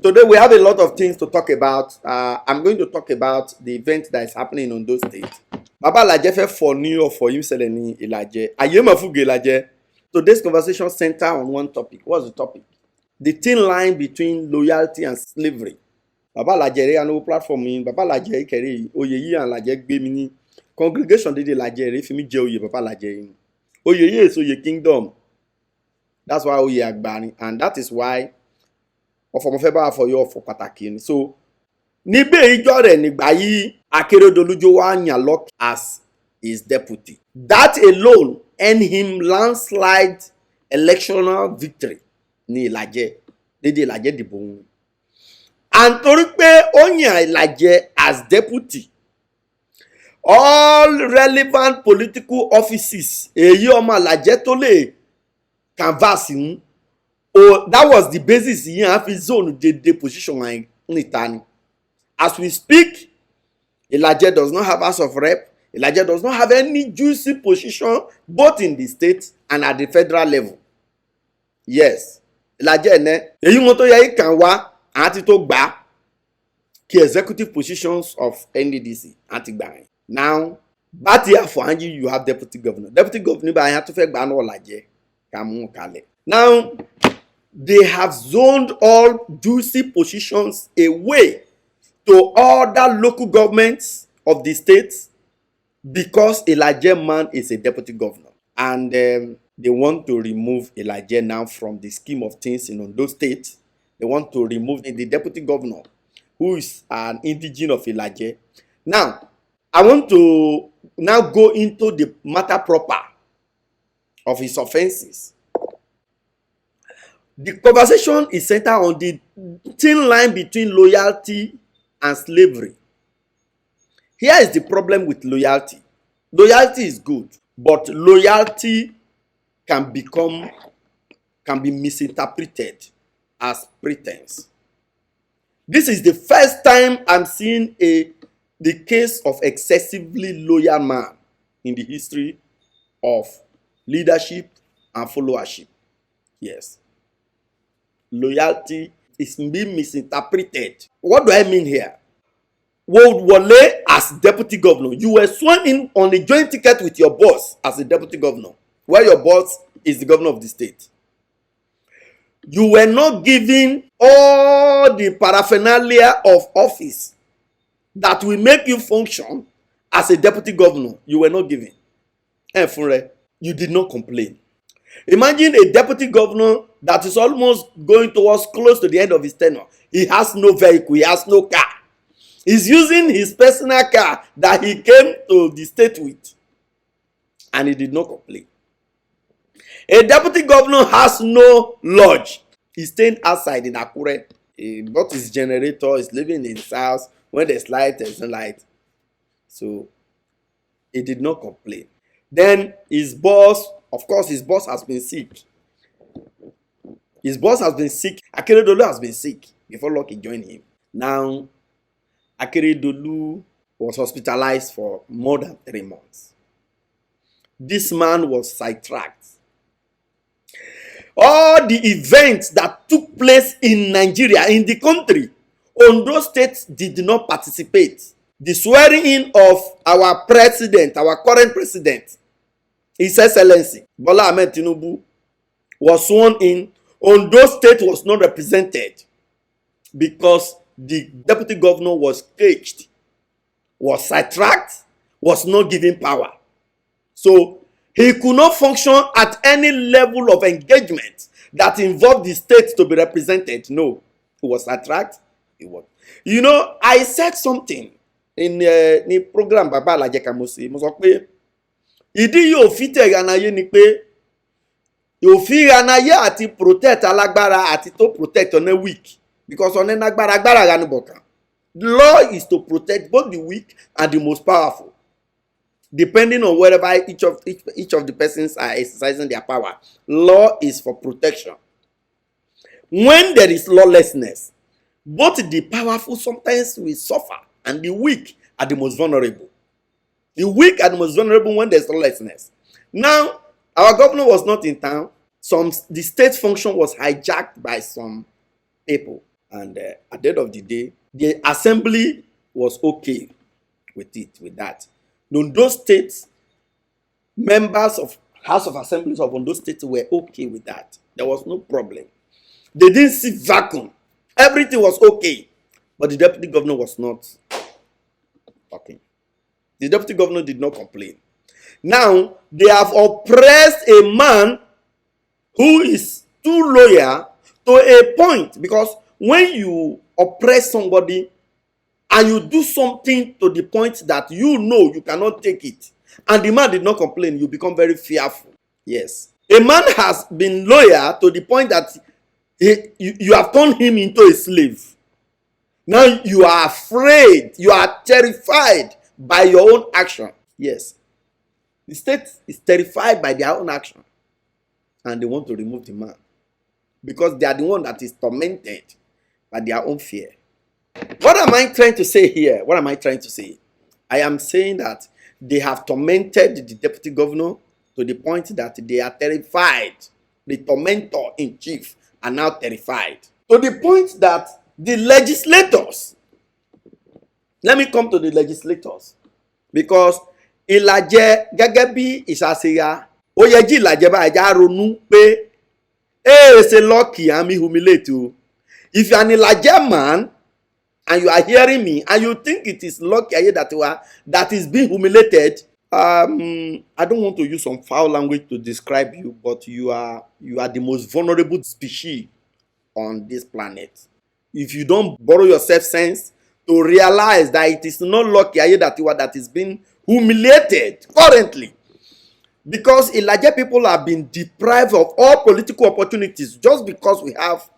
Today we have a lot of things to talk about. I'm going to talk about the event that is happening in Ondo State. Baba Laje fẹ́ for New York for himself ní Ìlàjẹ. Ayé mà fúge Ìlàjẹ. Today's conversation center on one topic. What's the topic? The thin line between loyalty and slavery. Baba Laje rẹ̀ àná platform yìí. Baba Laje kẹ̀rẹ́ oyè yìí and Laje gbé mi ní congregation dédé Laje rẹ̀ fi mi jẹ oyè Baba Laje yìí. Oyè yìí èso oyè kingdom. That's why oyè àgbà ni, and that is why ọ̀fọ̀ mo fẹ́ bá for you for pàtàkì ni. So níbẹ̀ ìjọ rẹ̀ nígbà yìí Akérédolú jó wá yàn Luck as his deputy. That alone earned him landslide electoral victory ní Ìlàjẹ dédé Ìlàjẹ dìbò wọn. And torí pé ó yàn Ìlàjẹ as deputy, all relevant political offices èyí ọmọ Ìlàjẹ tó lè canvass ń. Oh, that was the basis here of his zone the position in Itani. As we speak, Ìlàjẹ does not have House of Rep. Ìlàjẹ does not have any juicy position both in the state and at the federal level. Yes, Ìlàjẹ ne èyí wọn tó yẹ kàn wá àti tó gbà kí executive positions of NDDC àti gbà yẹn. Now, bati afanji you have deputy governor. Deputy governor bá yẹn tó fẹ́ gbà náà Ìlàjẹ ká mú kalẹ̀. Now, they have zoned all juicy positions away to other local governments of the state because Ìlàjẹ man is a deputy governor, and they want to remove Ìlàjẹ now from the scheme of things in Ondo State. They want to remove the deputy governor who is an indigene of Ìlàjẹ. Now, I want to now go into the matter proper of his offenses. The conversation is centered on the thin line between loyalty and slavery. Here is the problem with loyalty. Loyalty is good, but loyalty can be misinterpreted as pretense. This is the first time I'm seeing the case of excessively loyal man in the history of leadership and followership. Yes. Loyalty is being misinterpreted. What do I mean here? Wole as deputy governor, you were sworn in on a joint ticket with your boss as a deputy governor, where your boss is the governor of the state. You were not given all the paraphernalia of office that will make you function as a deputy governor. You were not given. And you did not complain. Imagine a deputy governor that is almost going towards close to the end of his tenure. He has no vehicle, he has no car. He's using his personal car that he came to the state with, and he did not complain. A deputy governor has no lodge. He's staying outside in Akure. He bought his generator, he's living in his house. When there's light, there's no light. So he did not complain. Then his boss, of course, his boss has been sick. His boss has been sick. Akérédolú has been sick before Lucky joined him. Now, Akérédolú was hospitalized for more than 3 months. This man was sidetracked. All the events that took place in Nigeria, in the country, Ondo State did not participate. The swearing in of our president, our current president, His Excellency Bola Ahmed Tinubu, was sworn in. Ondo State was not represented because the deputy governor was caged, was sidetracked, was not given power. So he could not function at any level of engagement that involved the state to be represented. No, he was sidetracked. He was. You know, I said something in the program Baba Laje Kamosi. Mo sọ pé ìdí yóò fi tẹ̀ ìrànayé ni pé yóò fi ìrànayé àti protect alágbára àti tó protect ọ̀nà weak, because ọ̀nà agbára ranu bọ̀kan. The law is to protect both the weak and the most powerful, depending on wherever each of the persons are exercising their power. Law is for protection. When there is lawlessness, both the powerful sometimes will suffer and the weak are the most vulnerable. The weak are the most vulnerable when there's lawlessness. Now, our governor was not in town. The state function was hijacked by some people. And at the end of the day, the assembly was okay with it, with that. Ondo State members of House of Assemblies of Ondo State were okay with that. There was no problem. They didn't see vacuum. Everything was okay. But the deputy governor was not talking. The deputy governor did not complain. Now, they have oppressed a man who is too loyal to a point, because when you oppress somebody and you do something to the point that you know you cannot take it, and the man did not complain, you become very fearful. Yes. A man has been loyal to the point that you have turned him into a slave. Now you are afraid, you are terrified by your own action. Yes. The state is terrified by their own action, and they want to remove the man because they are the one that is tormented by their own fear. What am I trying to say here? What am I trying to say? I am saying that they have tormented the deputy governor to the point that they are terrified. The tormentor in chief are now terrified. To the point that the legislators, let me come to the legislators, because Ìlàjẹ gẹ́gẹ́ bí ìṣàṣeyà ó yẹ jí Ìlàjẹ bá ẹja ronú pé ṣe lucky and me humiliate o. If you are an Ìlàjẹ man and you are hearing me and you think it is lucky Ayedatiwa that is being humiliated, I don't want to use some foul language to describe you, but you are the most vulnerable species on this planet. If you don't borrow your self-sense to realize that it is not lucky Ayedatiwa that is being humiliated currently, because Ìlàjẹ people have been deprived of all political opportunities just because we have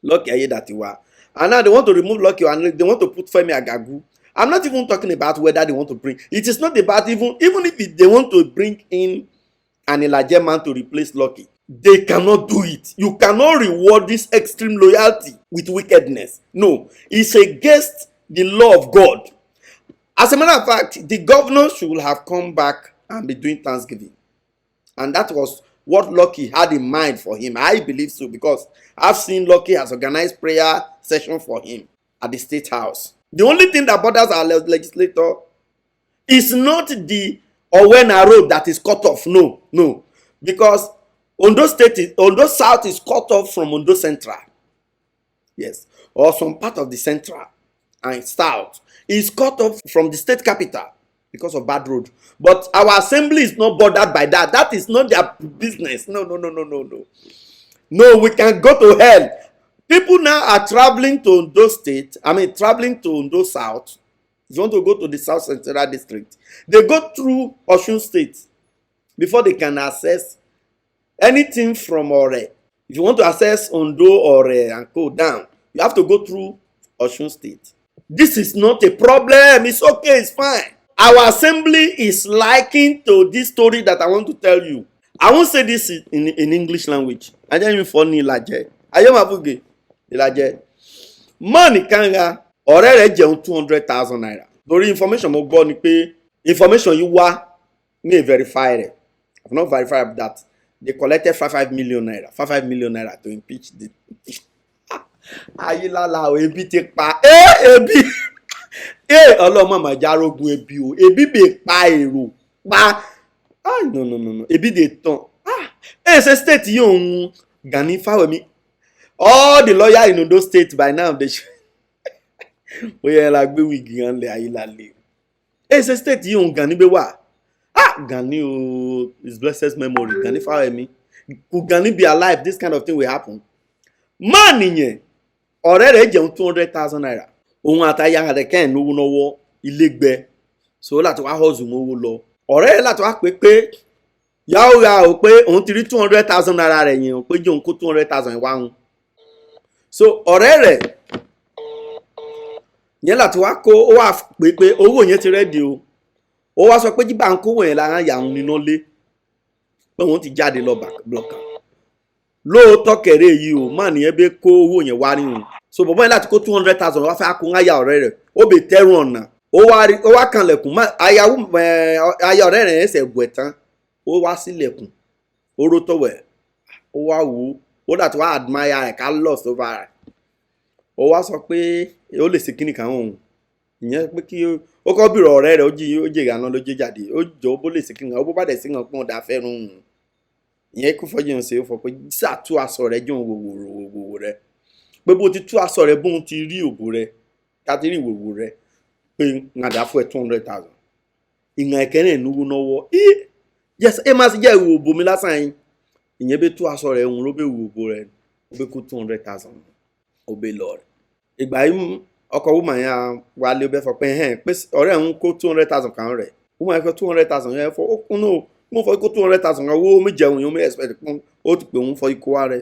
Lucky Ayedatiwa. And now they want to remove Lucky and they want to put Femi Agagu. I'm not even talking about whether they want to bring. It is not about even if they want to bring in an Ìlàjẹ man to replace Lucky. They cannot do it. You cannot reward this extreme loyalty with wickedness. No, it's against the law of God. As a matter of fact, the governor should have come back and be doing Thanksgiving. And that was what Lucky had in mind for him. I believe so, because I've seen Lucky has organized prayer session for him at the State House. The only thing that bothers our legislator is not the Owena road that is cut off. No. Because Ondo South is cut off from Ondo Central. Yes. Or some part of the Central and South is cut off from the state capital because of bad road. But our assembly is not bothered by that. That is not their business. No. No, we can go to hell. People now are traveling to Ondo State. Traveling to Ondo South. If you want to go to the South Central District, they go through Osun State before they can access anything from Ore. If you want to access Ondo, Ore, and go down, you have to go through Osun State. This is not a problem. It's okay. It's fine. Our assembly is liking to this story that I want to tell you. I won't say this in English language. I don't even funny Ìlàjẹ. Ayemabuge Ìlàjẹ. Money kanga ọ̀rẹ́ rẹ̀ jẹun 200,000 naira. Lórí information mo gbọ́ ni pé information yìí wá ní verify rẹ̀. I've not verified that. They collected 5 million naira. 5 million naira to impeach the. Ayilala o ebi ti pa. Ebi. Ọlọ́mọ mà járógun ebi o. Ebi be pa èrò. Pa. No. Ebi dey turn. Say state yìí òun Gani Fáwẹ̀mí. All the lawyers in Ondo State by now they should. Oye la gbé wigi yan le Ayilale. Say state yìí òun Gani be wa. Gani o, his blessed memory. Gani Fáwẹ̀mí. Could Gani be alive? This kind of thing will happen. Man nìyẹn. Ọ̀rẹ́ rẹ̀ jẹun 200,000 naira. Òun àtàyà rẹ̀ kẹ́hìn lówó lọ́wọ́ ilé gbẹ. So láti wá hustle owó lọ. Ọ̀rẹ́ rẹ̀ láti wá pé yáwó o pé òun ti rí 200,000 naira rẹ̀ yẹn o pé jẹ́ òun kó 200,000 wá hun. So ọ̀rẹ́ rẹ̀ yẹn láti wá kó ó wá pé owó yẹn ti rẹ́dì o. Ó wá sọ pé jí báńkó wọ̀nyẹn lára yà ń níná lé. Pé wọ́n ti jáde lọ blọ́kà. Lóòótọ́ kẹ̀rẹ́ yìí o, máà nìyẹn bẹ́ kó owó yẹn wá rí wọn. So bọ̀bọ́ yẹn láti kó 200,000 wá fẹ́ kó aya ọ̀rẹ́ rẹ̀. Ó bè tẹ́rù ọ̀nà. Ó wá kanlẹ̀kùn. Aya ọ̀rẹ́ rẹ̀ ẹsẹ̀ bù ẹ̀ tán. Ó wá sílẹ̀kùn. Ó ró tọ̀wẹ̀. Ó wá wò ó. Ó dàtí wá admire rẹ̀ ká lost over rẹ̀. ó wá sọ pé ó lè ṣe kíní kan òun ìyẹn pé kí ó kọ́ bìrọ̀ ọ̀rẹ́ rẹ̀ ó jẹ́ ìyànà ló jẹ́ jáde ó jọ bó lè ṣe kíní kan ó bó bá dẹ̀ sí kan pọ́n dà fẹ́ràn òun ìyẹn kú fọ́jú hàn sí ó fọ pé sàtú aṣọ rẹ̀ jọ wòwò rẹ̀ pé bó ti tú aṣọ rẹ̀ bóun ti rí òbò rẹ̀ káti rí ìwòwò rẹ̀ pé ń àdá fún ẹ 200,000 ìyàn ẹ̀kẹ́rẹ́ ìnúwó náwó yes ẹ má sì jẹ́ ìwò òbò mi lásán yín ìyẹn bẹ tú aṣọ rẹ̀ òun ló bẹ ìwò òbò rẹ̀ ó bẹ kó 200,000 ó bẹ lọ rẹ̀ ìgbà yìí ọkọ̀ woman yẹn wà lé ọbẹ̀ fọ pé pé ọ̀rẹ́ òun kó 200,000 kan rẹ̀ woman yẹn fẹ́ 200,000 yẹn fọ ó kún náà mo fọ ikú 200,000 kan owó mi jẹun yẹn mi expect pọ́n ó ti pè òun fọ ikú wa rẹ̀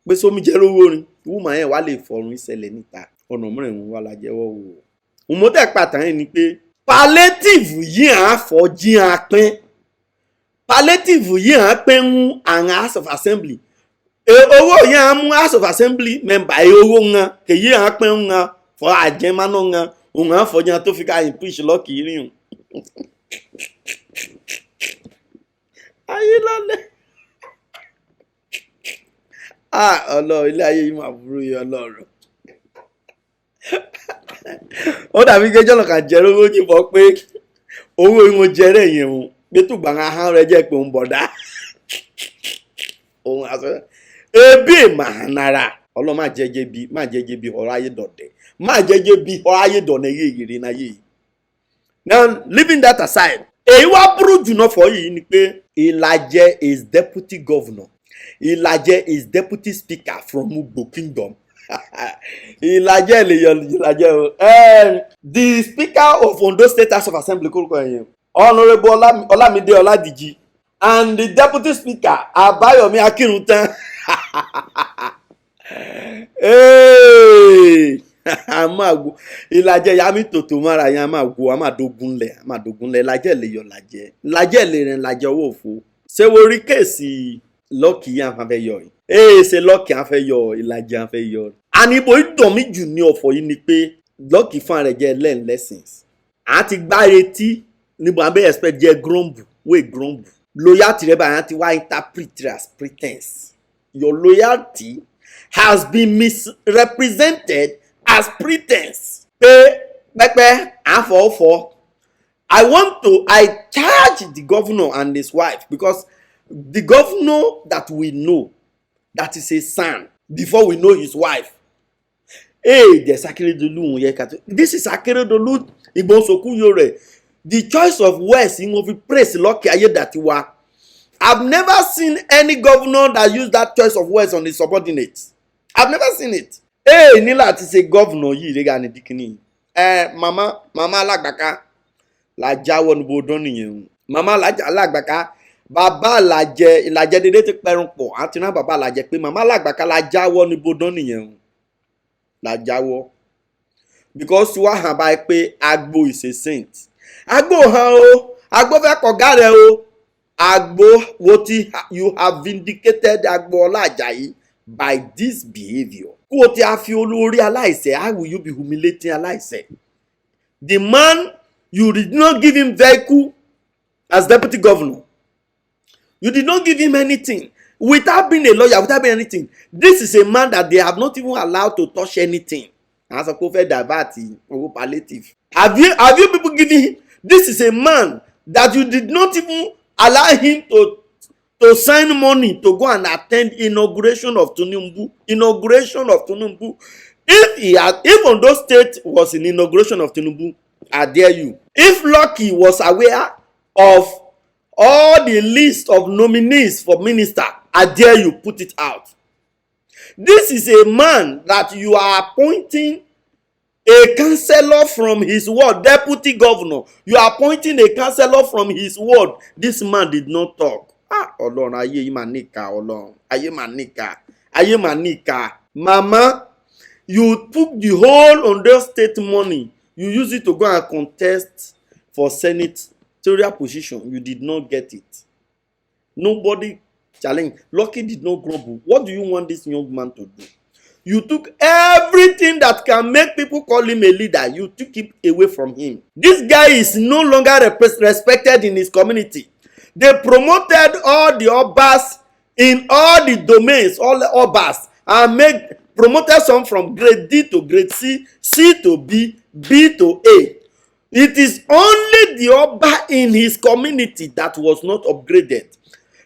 pé sómi jẹ́ lówó ni woman yẹn wà lè fọrùn ìṣẹ̀lẹ̀ níta ọ̀nà mìíràn òun wà lájẹ́wọ́ wò ó mo tẹ̀ pàtàkì ni pé palliative yìí à ń fọ jí à pín palliative yìí à ń pín ń àwọn House of Assembly owó yẹn à ń mú House of Assembly member owó ńan kèyí à ń pín ńan fọ àjẹmánú ńan òun à ń fọ jẹun tó fi ká impeach lọ́kì rí hùn. ayé lálẹ́ ọlọ́run ilé ayé yìí máa burú yìí ọlọ́run ó dàbí gẹ́jọ́ lọ́kàn jẹ́rọ owó yìnbọn pé owó ìwọ̀n jẹ́rẹ̀ yẹn o pé tó gbà ń hàn rẹ jẹ́ pé òun bọ̀dá òun àṣọ ebi màá nara ọlọ́run má jẹ́jẹ́ bí ọ̀rọ̀ ayé dọ̀dẹ̀ má jẹ́jẹ́ bí ọ̀rọ̀ ayé dọ̀nà yé ìrìn náà yé. Now leaving that aside èyí wá burú jùlọ fọ yìí ni pé Ìlàjẹ is deputy governor Ìlàjẹ is deputy speaker from Ugbo kingdom. Ìlàjẹ lè yọ Ìlàjẹ o. The speaker of Ondo State House of Assembly kórúkọ yẹn Honourable Olamide Oladiji and the deputy speaker Abayomi Akiruntan. Amago Ìlàjẹ ya mi tòtò mara yan amago amadogunle Ìlàjẹ lè yọ Ìlàjẹ lè rìn Ìlàjẹ owó òfo ṣé wo rí kéèsì lọ́ọ̀kì yẹn àfẹ́ yọ yìí ṣe lọ́ọ̀kì àfẹ́ yọ Ìlàjẹ àfẹ́ yọ àníbo ìdùn mi jù ní ọ̀fọ̀ yìí ni pé lọ́ọ̀kì fún ààrẹ jẹ́ learn lessons àti gbá retí níbo abẹ́ expect jẹ́ grumble loyalty rẹ báyìí àti wá interpret as pretence. Your loyalty has been misrepresented as pretence. Pé pẹ́pẹ́ àfọ̀ọ́fọ̀ I charge the governor and his wife because the governor that we know that is a son before we know his wife. There's Akeredolu yekato. This is Akeredolu Igbonsoku Yore. The choice of words in of praise Lucky Ayedatiwa. I've never seen any governor that used that choice of words on his subordinates. I've never seen it. Nila ti say governor yi rega ni dikini. Mama Alagbaka la jáwọ́ níbo dán nìyẹn. Mama Alagbaka bàbá Ìlàjẹ dédé ti pẹrun pọ̀ àti náà bàbá Ìlàjẹ pé mama Alagbaka la jáwọ́ níbo dán nìyẹn. La jáwọ́ because wá hàn báyìí pé Agbo is a saint. Agbo hàn o, Agbo fẹ́ kọ̀gá rẹ̀ o. Agbo you have vindicated Agbo Ọlájàyí by this behavior. Kó tí a fi olórí aláìṣẹ̀, how will you be humiliating aláìṣẹ̀? The man, you did not give him vehicle as deputy governor. You did not give him anything. Without being a lawyer, without being anything. This is a man that they have not even allowed to touch anything. As a prophet Davati or palliative. Have you people giving him? This is a man that you did not even allow him to sign money to go and attend inauguration of Tinubu. If Ondo State was in inauguration of Tinubu, I dare you. If Lucky was aware of all the list of nominees for minister, I dare you put it out. This is a man that you are appointing a councillor from his ward, deputy governor. You are appointing a councillor from his ward. This man did not talk. Ọlọ́run ayé yìí mà níkà Ọlọ́run. Ayé mà níkà. Mama, you took the whole Ondo State money. You used it to go and contest for senatorial position. You did not get it. Nobody challenged. Lucky did not grumble. What do you want this young man to do? You took everything that can make people call him a leader. You took it away from him. This guy is no longer respected in his community. They promoted all the obas in all the domains, all the obas, and made promoted some from grade D to grade C, C to B, B to A. It is only the Oba in his community that was not upgraded.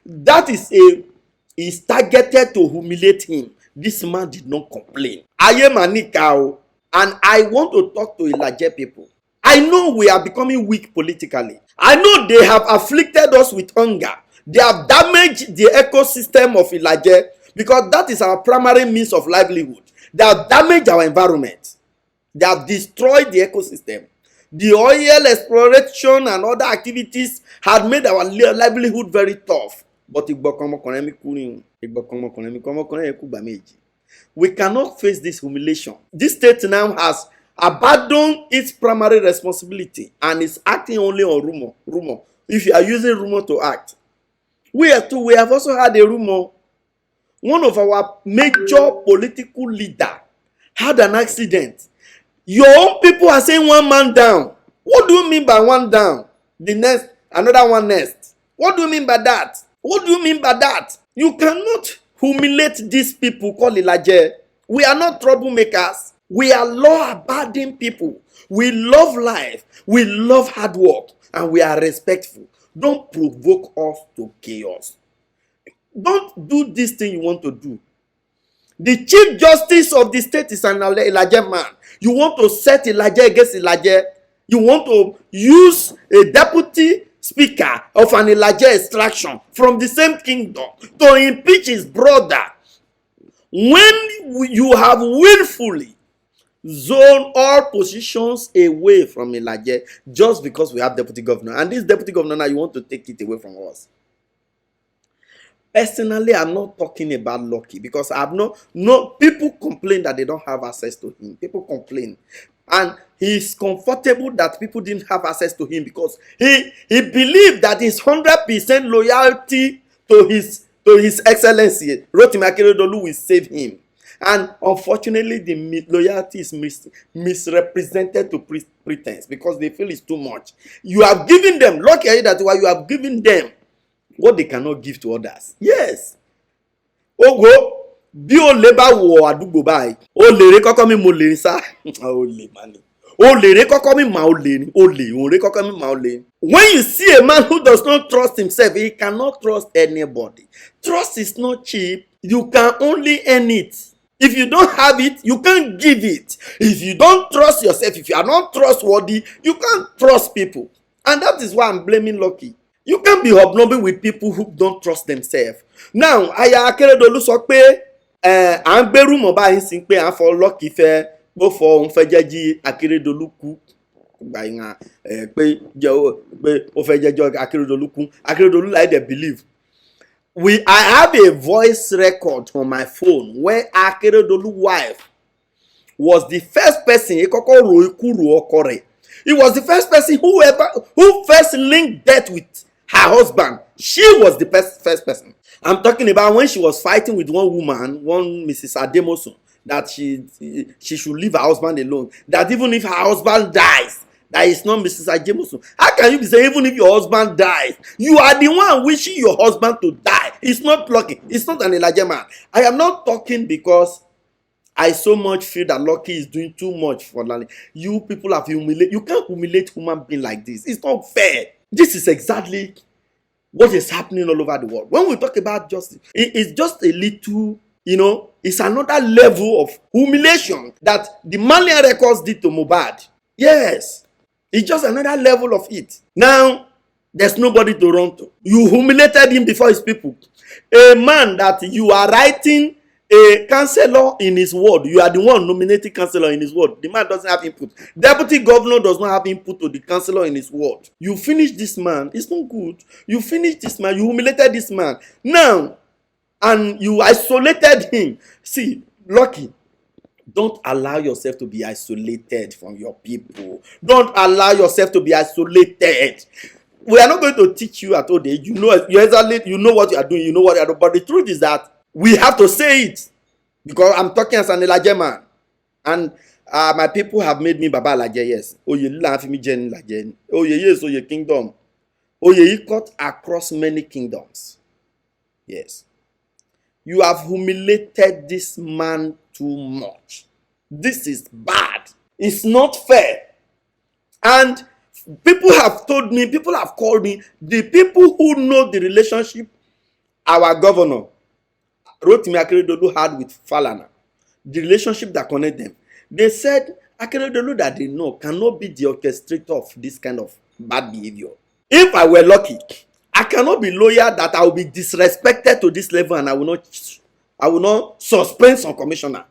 That is targeted to humiliate him. This man did not complain. Aye manika, and I want to talk to Ilaje people. I know we are becoming weak politically. I know they have afflicted us with hunger. They have damaged the ecosystem of Ilaje because that is our primary means of livelihood. They have damaged our environment. They have destroyed the ecosystem. The oil exploration and other activities had made our livelihood very tough. But we cannot face this humiliation. This state now has abandoned its primary responsibility and is acting only on rumor. If you are using rumor to act, we have also had a rumor. One of our major political leader had an accident. Your own people are saying one man down. What do you mean by one down? The next, another one next. What do you mean by that? What do you mean by that? You cannot humiliate these people called Ilaje. We are not troublemakers. We are law-abiding people. We love life. We love hard work. And we are respectful. Don't provoke us to chaos. Don't do this thing you want to do. The Chief Justice of the state is an Ilaje man. You want to set Ilaje against Ilaje. You want to use a deputy speaker of an Ilaje extraction from the same kingdom to impeach his brother. When you have willfully zoned all positions away from Ilaje just because we have deputy governor. And this deputy governor now, you want to take it away from us. Personally, I'm not talking about Lucky because I have no people complain that they don't have access to him. People complain. And he's comfortable that people didn't have access to him because he believed that his 100% loyalty to his Excellency, Rotimi Akeredolu, will save him. And unfortunately, the loyalty is misrepresented to pretense because they feel it's too much. You have given them, Lucky Ayedatiwa, you have given them what they cannot give to others. Yes. Ogo, bí o lè bá wọ àdúgbò báyìí, o lè rè kọ́kọ́ mi mo lè sá. O lè má ni. O lè rè kọ́kọ́ mi ma o lè ni. O rè kọ́kọ́ mi ma o lè. When you see a man who does not trust himself, he cannot trust anybody. Trust is not cheap. You can only earn it. If you don't have it, you can't give it. If you don't trust yourself, if you are not trustworthy, you can't trust people. And that is why I'm blaming Lucky. You can't be hobnobbing with people who don't trust themselves. Now, Aya Akeredolu sọ pé à ń gbé rumor báyìí sí pé à ń fọ Lucky fẹ́ bó fọ òun fẹ́ jẹ́ jí Akeredolu kú. Gbà yín pé ó fẹ́ jẹ́ jọ́ Akeredolu kú. Akeredolu like they believe. I have a voice record on my phone where Akeredolu's wife was the first person he kọ́kọ́ ro ikú ro ọkọ rẹ̀. He was the first person who first linked death with her husband. She was the first person. I'm talking about when she was fighting with one woman, one Mrs. Ademosun, that she should leave her husband alone. That even if her husband dies, that is not Mrs. Ademosun. How can you be saying even if your husband dies, you are the one wishing your husband to die? It's not Lucky. It's not an Ilaje man. I am not talking because I so much feel that Lucky is doing too much for Lali. You people have humiliated. You can't humiliate human being like this. It's not fair. This is exactly what is happening all over the world. When we talk about justice, it's just a little, it's another level of humiliation that the Malian records did to Mohbad. Yes, it's just another level of it. Now, there's nobody to run to. You humiliated him before his people. A man that you are writing a councillor in his ward. You are the one nominating councillor in his ward. The man doesn't have input. Deputy governor does not have input to the councillor in his ward. You finish this man. It's not good. You finish this man. You humiliated this man. Now, and you isolated him. See, Lucky, don't allow yourself to be isolated from your people. Don't allow yourself to be isolated. We are not going to teach you at all day. You know what you are doing. You know what you are doing. But the truth is that we have to say it because I'm talking as an Ilaje man, and my people have made me Baba Ilaje. Yes, Oye Lila fi mi jẹ Ilaje. Oye yes, Oye kingdom. Oye cut across many kingdoms. Yes, you have humiliated this man too much. This is bad. It's not fair. And people have told me, people have called me, the people who know the relationship our governor Rotimi Akeredolu had with Falana, the relationship that connect them, they said Akeredolu that they know cannot be the orchestrator of this kind of bad behavior. If I were lucky, I cannot be loyal that I will be disrespected to this level and I will not suspend some commissioner.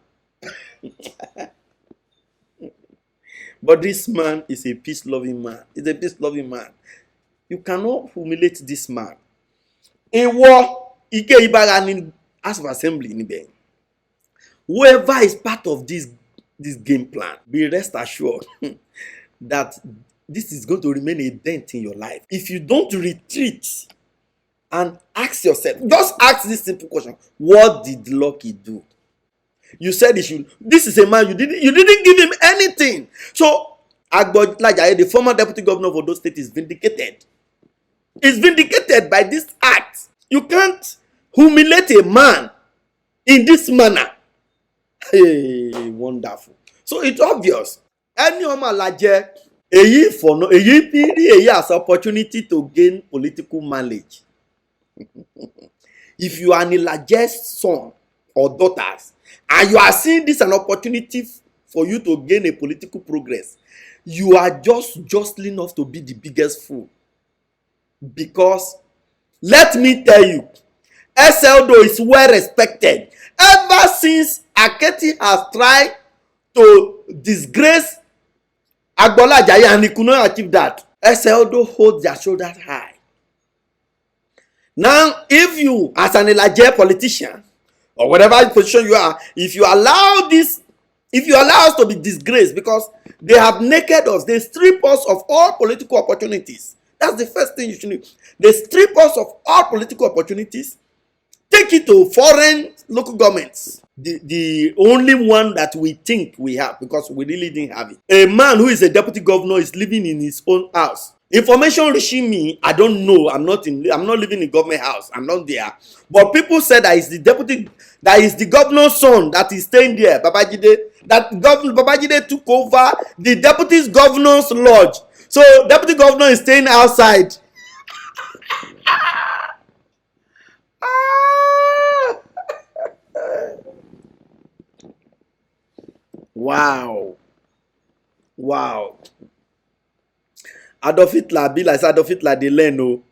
But this man is a peace-loving man. He's a peace-loving man. You cannot humiliate this man. Ewo Ike Ibaga ni House of Assembly níbẹ̀. Whoever is part of this game plan, be rest assured that this is going to remain a dent in your life. If you don't retreat and ask yourself, just ask this simple question: what did Lucky do? You said he should. This is a man you didn't give him anything. So Ayedatiwa, the former deputy governor of Ondo State, is vindicated. Is vindicated by this act. You can't humiliate a man in this manner. Hey, wonderful. So it's obvious. Any Omalaje, èyí as opportunity to gain political mileage. If you are an Ilaje's son or daughters, and you are seeing this an opportunity for you to gain a political progress, you are just jostling off to be the biggest fool. Because let me tell you, Ondo is well respected. Ever since Aketi has tried to disgrace Agbola Ajayi and he could not achieve that, Ondo holds their shoulders high. Now, if you, as an Ilaje politician, or whatever position you are, if you allow us to be disgraced because they have naked us, they strip us of all political opportunities. That's the first thing you should do. They strip us of all political opportunities, take it to foreign local governments. The only one that we think we have, because we really didn't have it. A man who is a deputy governor is living in his own house. Information reaching me, I don't know. I'm not living in government house. I'm not there. But people said that is the governor's son that is staying there, Babajide. That Babajide took over the deputy governor's lodge. So deputy governor is staying outside. Wow. Adolf Hitler be like Adolf Hitler dey learn o.